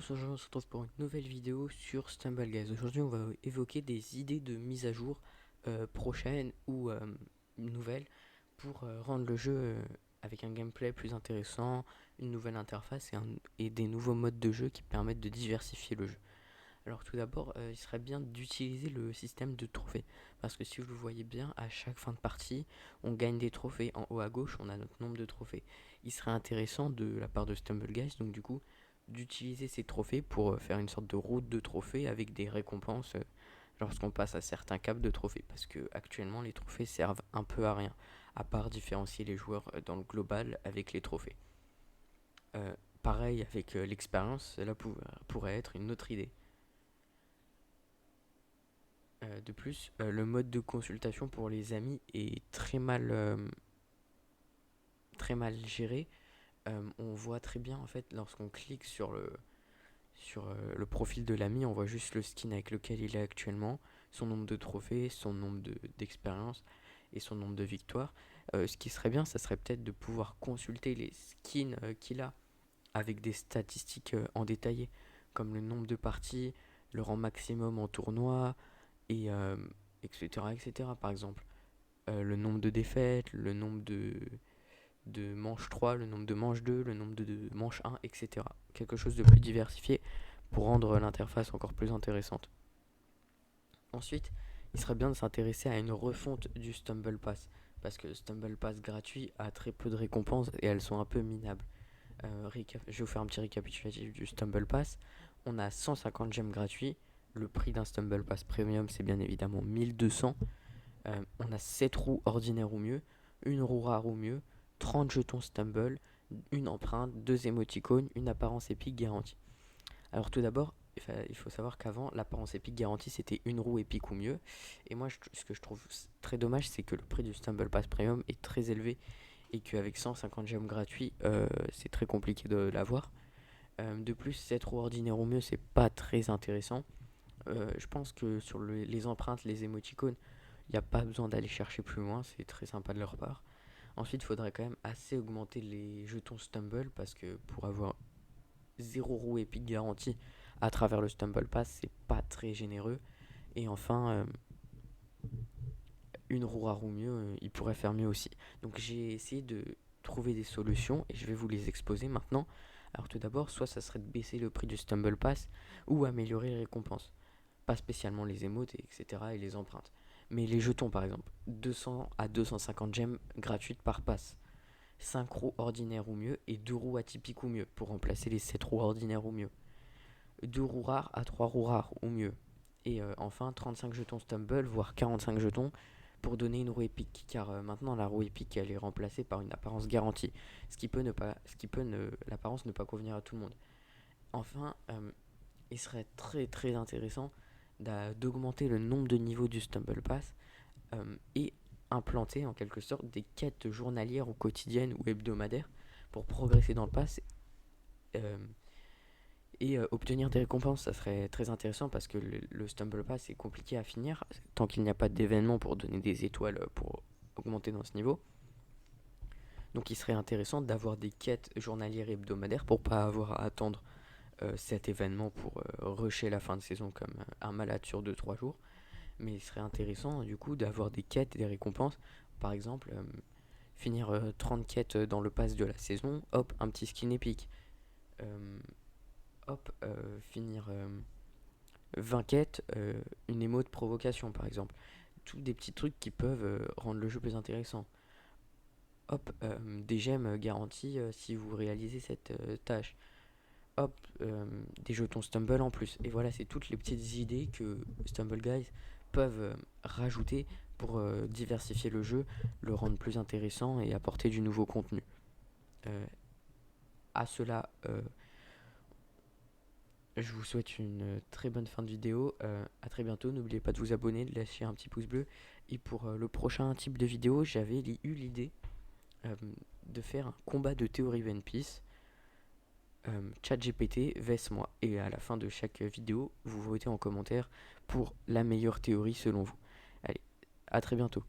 tous, aujourd'hui on se retrouve pour une nouvelle vidéo sur Stumble Guys. Aujourd'hui on va évoquer des idées de mise à jour prochaines ou nouvelles pour rendre le jeu avec un gameplay plus intéressant, une nouvelle interface et des nouveaux modes de jeu qui permettent de diversifier le jeu. Alors tout d'abord, il serait bien d'utiliser le système de trophées. Parce que si vous le voyez bien, à chaque fin de partie, on gagne des trophées. En haut à gauche, on a notre nombre de trophées. Il serait intéressant de la part de Stumble Guys, donc du coup, d'utiliser ces trophées pour faire une sorte de route de trophées avec des récompenses lorsqu'on passe à certains caps de trophées. Parce que actuellement, les trophées servent un peu à rien, à part différencier les joueurs dans le global avec les trophées. Pareil avec l'expérience, cela pourrait être une autre idée. De plus, le mode de consultation pour les amis est très mal géré. On voit très bien en fait lorsqu'on clique sur le profil de l'ami, on voit juste le skin avec lequel il est actuellement, son nombre de trophées, son nombre d'expériences et son nombre de victoires. Ce qui serait bien, ça serait peut-être de pouvoir consulter les skins qu'il a avec des statistiques en détaillé, comme le nombre de parties, le rang maximum en tournoi, et etc., etc. Par exemple, le nombre de défaites, le nombre de manches 3, le nombre de manches 2, le nombre de manches 1, etc. Quelque chose de plus diversifié pour rendre l'interface encore plus intéressante. Ensuite, il serait bien de s'intéresser à une refonte du Stumble Pass, parce que le Stumble Pass gratuit a très peu de récompenses et elles sont un peu minables. Je vais vous faire un petit récapitulatif du Stumble Pass. On a 150 gemmes gratuits. Le prix d'un Stumble Pass Premium, c'est bien évidemment 1200. On a 7 roues ordinaires ou mieux, une roue rare ou mieux, 30 jetons Stumble, une empreinte, 2 émoticônes, une apparence épique garantie. Alors tout d'abord, il faut savoir qu'avant, l'apparence épique garantie, c'était une roue épique ou mieux. Et moi, ce que je trouve très dommage, c'est que le prix du Stumble Pass Premium est très élevé et qu'avec 150 gemmes gratuits, c'est très compliqué de l'avoir. De plus, 7 roues ordinaires ou mieux, c'est pas très intéressant. Je pense que sur les empreintes, les émoticônes, il n'y a pas besoin d'aller chercher plus loin, c'est très sympa de leur part. Ensuite, il faudrait quand même assez augmenter les jetons Stumble parce que pour avoir 0 roue épique garantie à travers le Stumble Pass, c'est pas très généreux. Et enfin, une roue rare ou mieux, il pourrait faire mieux aussi. Donc j'ai essayé de trouver des solutions et je vais vous les exposer maintenant. Alors tout d'abord, soit ça serait de baisser le prix du Stumble Pass ou améliorer les récompenses. Pas spécialement les émotes, etc. et les empreintes. Mais les jetons par exemple, 200 à 250 gemmes gratuites par pass. 5 roues ordinaires ou mieux et 2 roues atypiques ou mieux pour remplacer les 7 roues ordinaires ou mieux. 2 roues rares à 3 roues rares ou mieux. Et enfin 35 jetons Stumble, voire 45 jetons pour donner une roue épique, car maintenant la roue épique elle est remplacée par une apparence garantie, l'apparence ne pas convenir à tout le monde. Enfin, il serait très intéressant d'augmenter le nombre de niveaux du Stumble Pass et implanter en quelque sorte des quêtes journalières ou quotidiennes ou hebdomadaires pour progresser dans le pass euh, et obtenir des récompenses. Ça serait très intéressant parce que le Stumble Pass est compliqué à finir tant qu'il n'y a pas d'événement pour donner des étoiles pour augmenter dans ce niveau. Donc il serait intéressant d'avoir des quêtes journalières et hebdomadaires pour pas avoir à attendre cet événement pour rusher la fin de saison comme un malade sur 2-3 jours. Mais il serait intéressant du coup d'avoir des quêtes et des récompenses. Par exemple, finir 30 quêtes dans le pass de la saison, hop, un petit skin épique. Euh, Hop, finir 20 quêtes, une émo de provocation par exemple. Tous des petits trucs qui peuvent rendre le jeu plus intéressant. Hop, des gemmes garanties si vous réalisez cette tâche. Hop, des jetons Stumble en plus. Et voilà, c'est toutes les petites idées que Stumble Guys peuvent rajouter pour diversifier le jeu, le rendre plus intéressant et apporter du nouveau contenu. À cela, je vous souhaite une très bonne fin de vidéo. À très bientôt. N'oubliez pas de vous abonner, de lâcher un petit pouce bleu. Et pour le prochain type de vidéo, j'avais eu l'idée de faire un combat de théorie One Piece. ChatGPT vs moi. Et à la fin de chaque vidéo, vous votez en commentaire pour la meilleure théorie selon vous. Allez, à très bientôt.